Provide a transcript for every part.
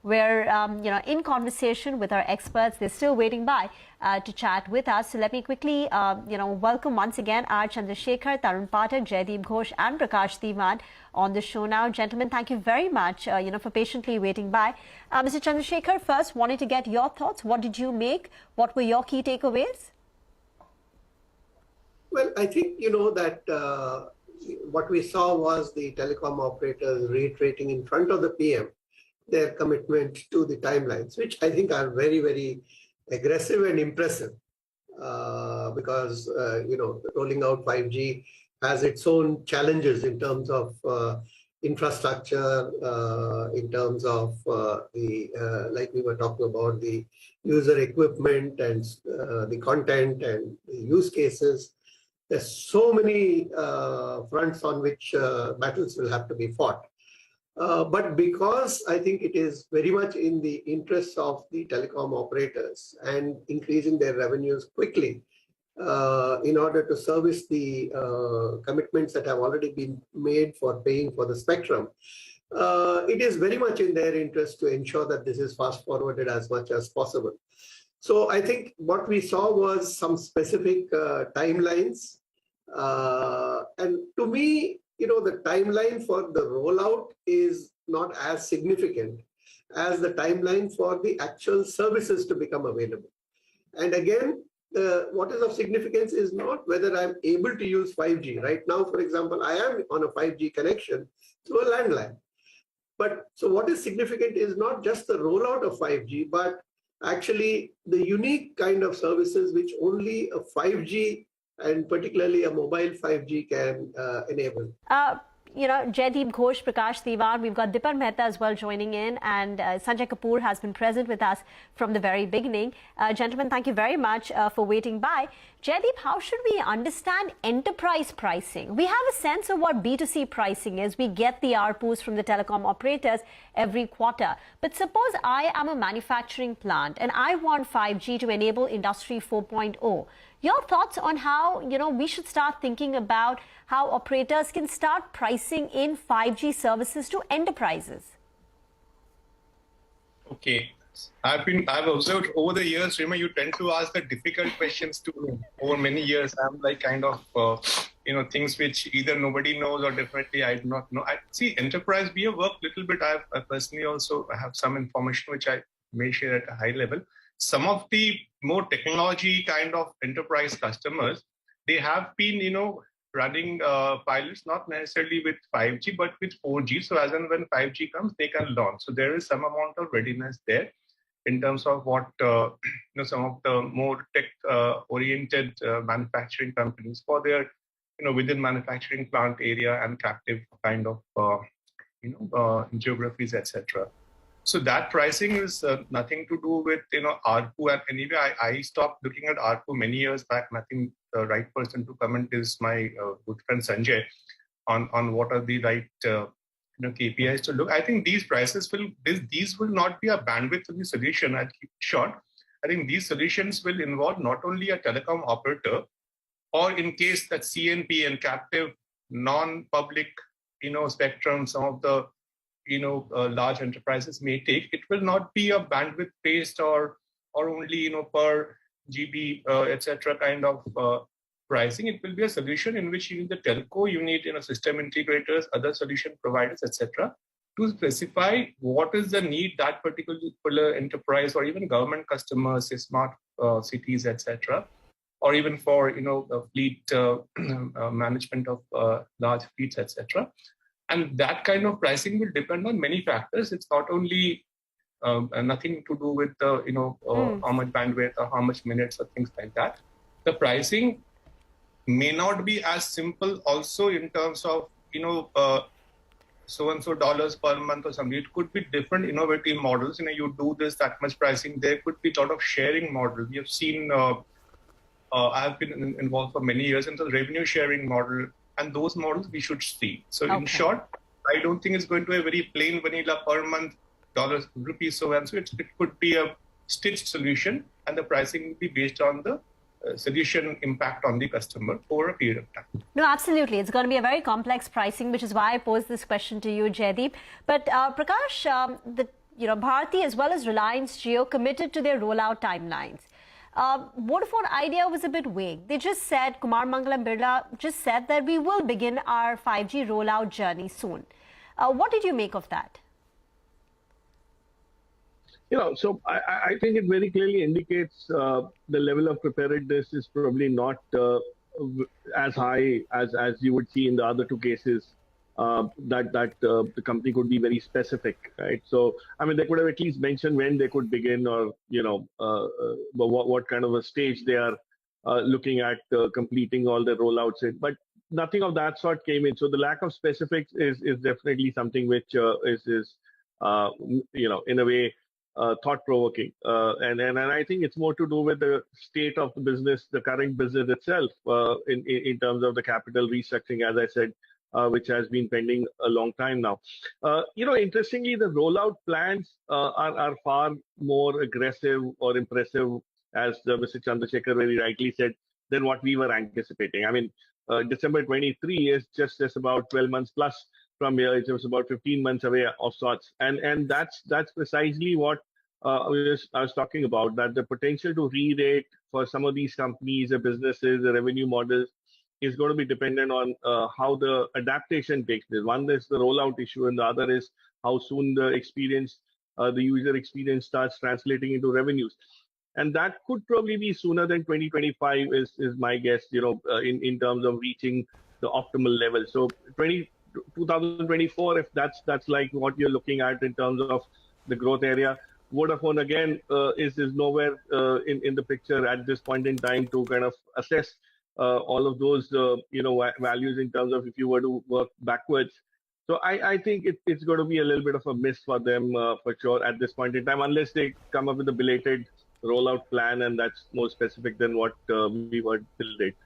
We're in conversation with our experts. They're still waiting by to chat with us. So let me quickly welcome once again R. Chandrasekhar, Tarun Pathak, Jaideep Ghosh and Prakash Diwan on the show now. Gentlemen, thank you very much for patiently waiting by. Mr. Chandrasekhar, first wanted to get your thoughts. What did you make? What were your key takeaways? Well, I think, that what we saw was the telecom operators reiterating in front of the PM their commitment to the timelines, which I think are very, very aggressive and impressive because, rolling out 5G has its own challenges in terms of infrastructure, in terms of like we were talking about, the user equipment and the content and the use cases. There's so many fronts on which battles will have to be fought. But because I think it is very much in the interests of the telecom operators and increasing their revenues quickly in order to service the commitments that have already been made for paying for the spectrum, it is very much in their interest to ensure that this is fast forwarded as much as possible. So I think what we saw was some specific timelines. And to me, the timeline for the rollout is not as significant as the timeline for the actual services to become available. And again, what is of significance is not whether I'm able to use 5G. Right now, for example, I am on a 5G connection through a landline. But so what is significant is not just the rollout of 5G, but actually the unique kind of services which only a 5G and particularly a mobile 5G can enable. Jaideep Ghosh, Prakash Diwan, we've got Dipar Mehta as well joining in, and Sanjay Kapoor has been present with us from the very beginning. Gentlemen, thank you very much for waiting by. Jaideep, how should we understand enterprise pricing? We have a sense of what B2C pricing is. We get the ARPUs from the telecom operators every quarter. But suppose I am a manufacturing plant and I want 5G to enable Industry 4.0. Your thoughts on how, we should start thinking about how operators can start pricing in 5G services to enterprises? Okay. I've observed over the years, Rima, you tend to ask the difficult questions to me. Over many years, I'm like kind of, things which either nobody knows or definitely I do not know. I see enterprise, we have worked a little bit. I personally also have some information which I may share at a high level. Some of the more technology kind of enterprise customers, they have been, running pilots, not necessarily with 5G, but with 4G. So as and when 5G comes, they can launch. So there is some amount of readiness there in terms of what, some of the more tech-oriented manufacturing companies for their, within manufacturing plant area and captive kind of, geographies, etc. So that pricing is nothing to do with, ARPU. And anyway, I stopped looking at ARPU many years back. And I think the right person to comment is my good friend Sanjay on what are the right KPIs to look. I think these prices these will not be a bandwidth-only solution. I'll keep it short. I think these solutions will involve not only a telecom operator, or in case that CNP and captive non-public, spectrum, some of the large enterprises may take. It will not be a bandwidth-based or only per GB, etc. kind of pricing. It will be a solution in which you need the telco, you need system integrators, other solution providers, etc. to specify what is the need that particular enterprise or even government customers, say smart cities, etc. or even for fleet management of large fleets, etc. And that kind of pricing will depend on many factors. It's not only nothing to do with how much bandwidth or how much minutes or things like that. The pricing may not be as simple also in terms of, so-and-so dollars per month or something. It could be different innovative models. You do this, that much pricing. There could be a lot of sharing model. We have seen, I've been involved for many years in the revenue sharing model. And those models we should see. So in short, I don't think it's going to be a very plain vanilla per month dollars, rupees, so and so. It could be a stitched solution, and the pricing will be based on the solution impact on the customer over a period of time. No, absolutely. It's going to be a very complex pricing, which is why I posed this question to you, Jaideep. But Prakash, Bharti as well as Reliance Jio committed to their rollout timelines. Vodafone Idea was a bit vague. They just said, Kumar Mangalam Birla just said that we will begin our 5G rollout journey soon. What did you make of that? So I think it very clearly indicates the level of preparedness is probably not as high as you would see in the other two cases. That the company could be very specific, right? So, I mean, they could have at least mentioned when they could begin, or what kind of a stage they are looking at completing all the rollouts in. But nothing of that sort came in. So the lack of specifics is definitely something which is in a way thought-provoking. And I think it's more to do with the state of the business, the current business itself, in terms of the capital restructuring, as I said, which has been pending a long time now. Interestingly, the rollout plans are far more aggressive or impressive, as Mr. Chandrasekhar very rightly said, than what we were anticipating. I mean, December 23 is just about 12 months plus from here. It was about 15 months away of sorts. And that's precisely what I was talking about, that the potential to re-rate for some of these companies, the businesses, the revenue models, is going to be dependent on how the adaptation takes place. One is the rollout issue, and the other is how soon the user experience starts translating into revenues. And that could probably be sooner than 2025 is my guess, in terms of reaching the optimal level. So 2024, if that's like what you're looking at in terms of the growth area, Vodafone again is nowhere in the picture at this point in time to kind of assess all of those values in terms of if you were to work backwards. So I think it's going to be a little bit of a miss for them for sure at this point in time, unless they come up with a belated rollout plan, and that's more specific than what we were till date.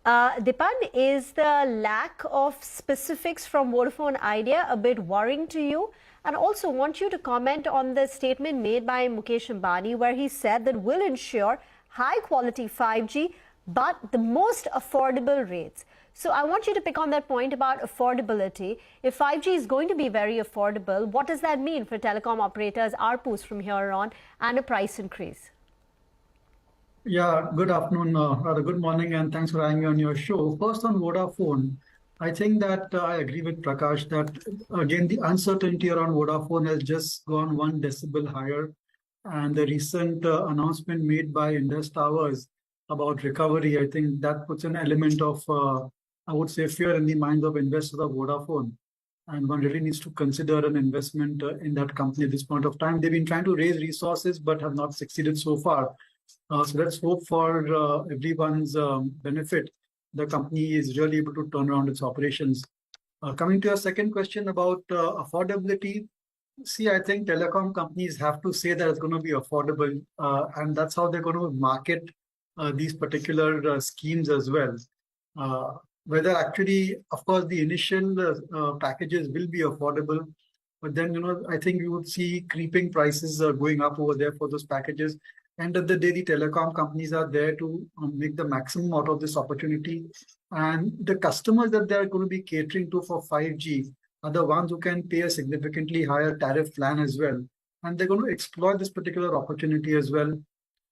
Dipan, is the lack of specifics from Vodafone Idea a bit worrying to you? And also want you to comment on the statement made by Mukesh Ambani, where he said that we'll ensure high quality 5G, but the most affordable rates. So I want you to pick on that point about affordability. If 5G is going to be very affordable, what does that mean for telecom operators, ARPUs from here on, and a price increase? Yeah, good afternoon, rather good morning, and thanks for having me on your show. First on Vodafone, I think that I agree with Prakash that, again, the uncertainty around Vodafone has just gone 1 decibel higher. And the recent announcement made by Indus Towers about recovery, I think that puts an element of, I would say, fear in the minds of investors of Vodafone. And one really needs to consider an investment in that company at this point of time. They've been trying to raise resources, but have not succeeded so far. So let's hope for everyone's benefit, the company is really able to turn around its operations. Coming to your second question about affordability, see, I think telecom companies have to say that it's going to be affordable, and that's how they're going to market these particular schemes as well. Whether actually, of course, the initial packages will be affordable, but then, I think you would see creeping prices going up over there for those packages. End of the day, the telecom companies are there to make the maximum out of this opportunity. And the customers that they're going to be catering to for 5G are the ones who can pay a significantly higher tariff plan as well. And they're going to exploit this particular opportunity as well.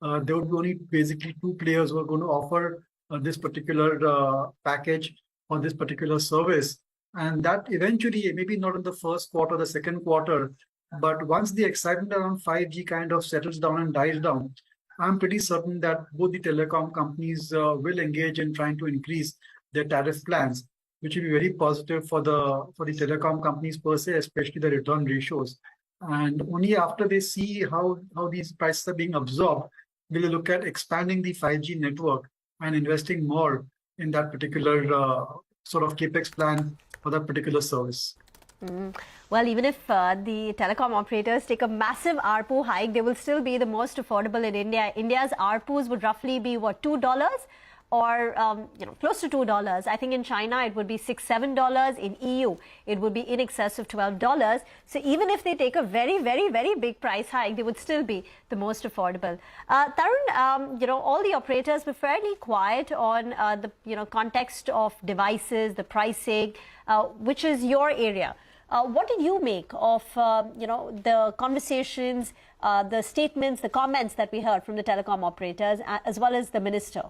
There would be only basically 2 players who are going to offer this particular package or this particular service. And that eventually, maybe not in the first quarter, the second quarter, but once the excitement around 5G kind of settles down and dies down, I'm pretty certain that both the telecom companies will engage in trying to increase their tariff plans, which will be very positive for the telecom companies per se, especially the return ratios. And only after they see how these prices are being absorbed, will they look at expanding the 5G network and investing more in that particular sort of capex plan for that particular service. Well, even if the telecom operators take a massive ARPU hike, they will still be the most affordable in India. India's ARPUs would roughly be, what, $2? Or, close to $2. I think in China, it would be $6, $7. In EU, it would be in excess of $12. So even if they take a very, very, very big price hike, they would still be the most affordable. Tarun, all the operators were fairly quiet on the, context of devices, the pricing, which is your area. What did you make of the conversations, the statements, the comments that we heard from the telecom operators, as well as the minister?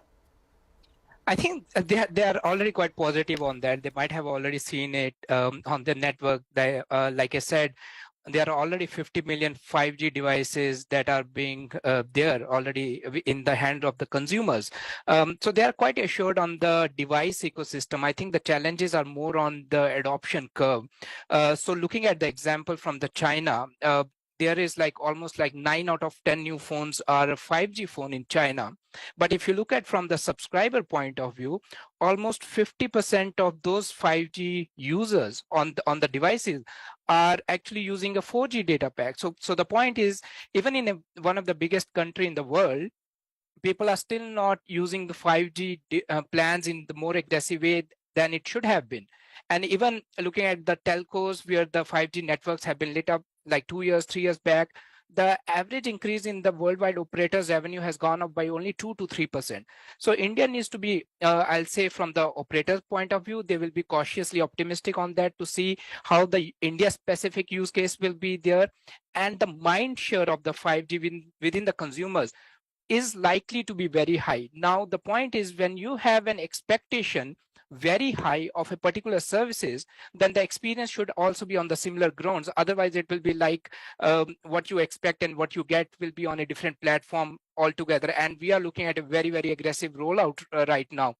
I think they are already quite positive on that. They might have already seen it on the network. Like I said, there are already 50 million 5G devices that are being there already in the hand of the consumers. So they are quite assured on the device ecosystem. I think the challenges are more on the adoption curve. So looking at the example from the China, there is almost 9 out of 10 new phones are a 5G phone in China. But if you look at from the subscriber point of view, almost 50% of those 5G users on the devices are actually using a 4G data pack. So the point is, even in one of the biggest country in the world, people are still not using the 5G plans in the more aggressive way than it should have been. And even looking at the telcos where the 5G networks have been lit up 2 years, 3 years back, the average increase in the worldwide operators revenue has gone up by only 2 to 3%. So India needs to be, I'll say from the operator's point of view, they will be cautiously optimistic on that to see how the India specific use case will be there. And the mind share of the 5G within the consumers is likely to be very high. Now, the point is when you have an expectation very high of a particular services, then the experience should also be on the similar grounds. Otherwise, it will be what you expect and what you get will be on a different platform altogether. And we are looking at a very, very aggressive rollout right now.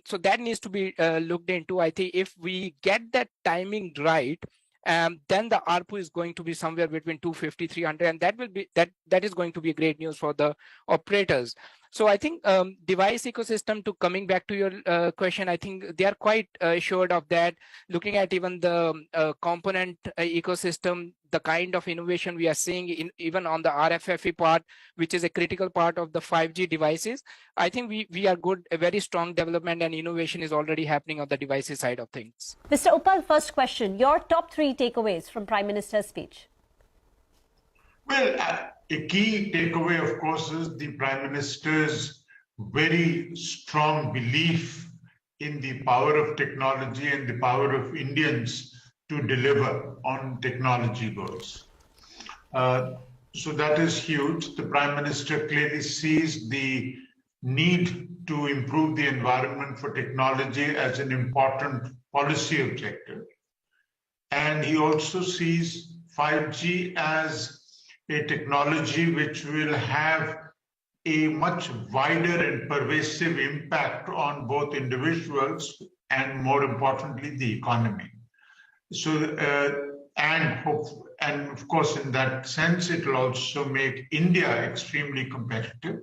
So that needs to be looked into. I think if we get that timing right, then the ARPU is going to be somewhere between 250, 300, and that is going to be great news for the operators. So I think device ecosystem, to coming back to your question, I think they are quite assured of that. Looking at even the component ecosystem, the kind of innovation we are seeing even on the RFFE part, which is a critical part of the 5G devices, I think we are good. A very strong development and innovation is already happening on the devices side of things. Mr. Uppal, first question, your top 3 takeaways from Prime Minister's speech. Well, a key takeaway, of course, is the Prime Minister's very strong belief in the power of technology and the power of Indians to deliver on technology goals. So that is huge. The Prime Minister clearly sees the need to improve the environment for technology as an important policy objective. And he also sees 5G as a technology which will have a much wider and pervasive impact on both individuals and, more importantly, the economy. So, and of course, in that sense, it will also make India extremely competitive,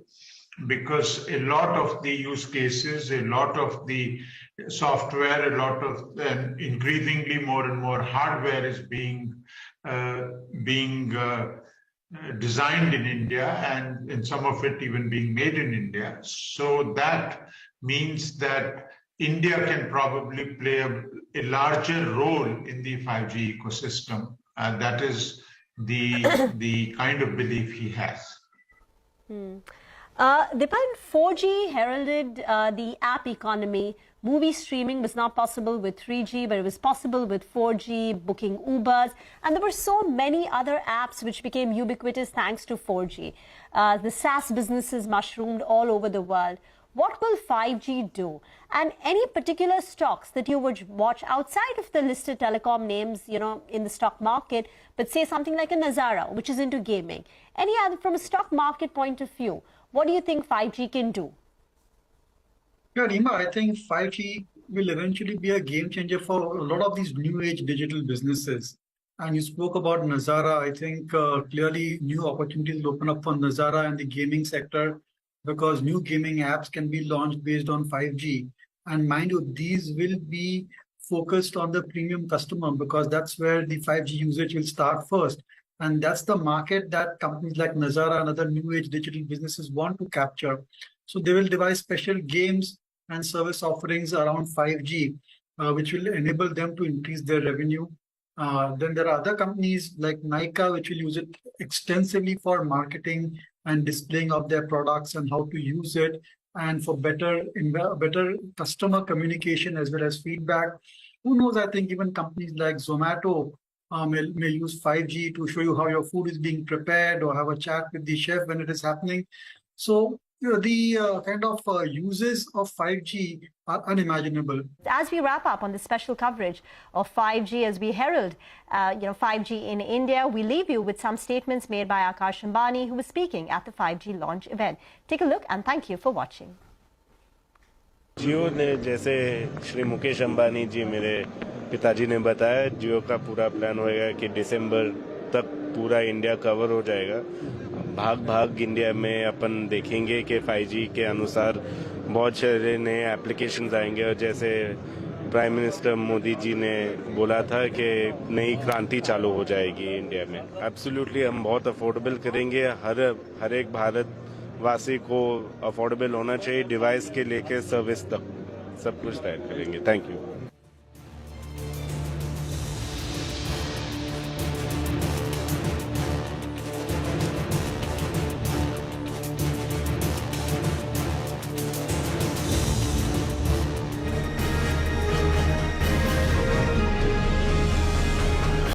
because a lot of the use cases, a lot of the software, increasingly more and more hardware is being designed in India, and in some of it even being made in India. So that means that India can probably play a larger role in the 5G ecosystem. That is the kind of belief he has. Dipan, 4G heralded the app economy. Movie streaming was not possible with 3G, but it was possible with 4G, booking Ubers. And there were so many other apps which became ubiquitous thanks to 4G. The SaaS businesses mushroomed all over the world. What will 5G do? And any particular stocks that you would watch outside of the listed telecom names, in the stock market, but say something like a Nazara, which is into gaming. Any other, from a stock market point of view, what do you think 5G can do? Yeah, Rima, I think 5G will eventually be a game changer for a lot of these new age digital businesses. And you spoke about Nazara. I think clearly new opportunities will open up for Nazara and the gaming sector, because new gaming apps can be launched based on 5G. And mind you, these will be focused on the premium customer, because that's where the 5G usage will start first. And that's the market that companies like Nazara and other new age digital businesses want to capture. So they will devise special games and service offerings around 5G, which will enable them to increase their revenue. Then there are other companies like Nykaa, which will use it extensively for marketing and displaying of their products and how to use it, and for better customer communication as well as feedback. who knows, I think even companies like Zomato may use 5G to show you how your food is being prepared or have a chat with the chef when it is happening. So the kind of uses of 5G are unimaginable. As we wrap up on this special coverage of 5G as we herald 5G in India, we leave you with some statements made by Akash Ambani, who was speaking at the 5G launch event. Take a look and thank you for watching. जियो ने जैसे श्री मुकेश अंबानी जी मेरे पिताजी ने बताया, जियो का पूरा plan होएगा कि दिसंबर तक पूरा इंडिया कवर हो जाएगा। भाग इंडिया में अपन देखेंगे कि 5G के अनुसार बहुत सारे नए एप्लीकेशंस आएंगे और जैसे प्राइम मिनिस्टर मोदी जी ने बोला था कि नई क्रांति चालू हो जाएगी इंडिया में। एब्सोल्युटली हम बहुत अफोर्डेबल करेंगे, हर एक भारतवासी को अफोर्डेबल होना चाहिए, डिवाइस के लेके सर्विस तक सब कुछ तय करेंगे। Thank you.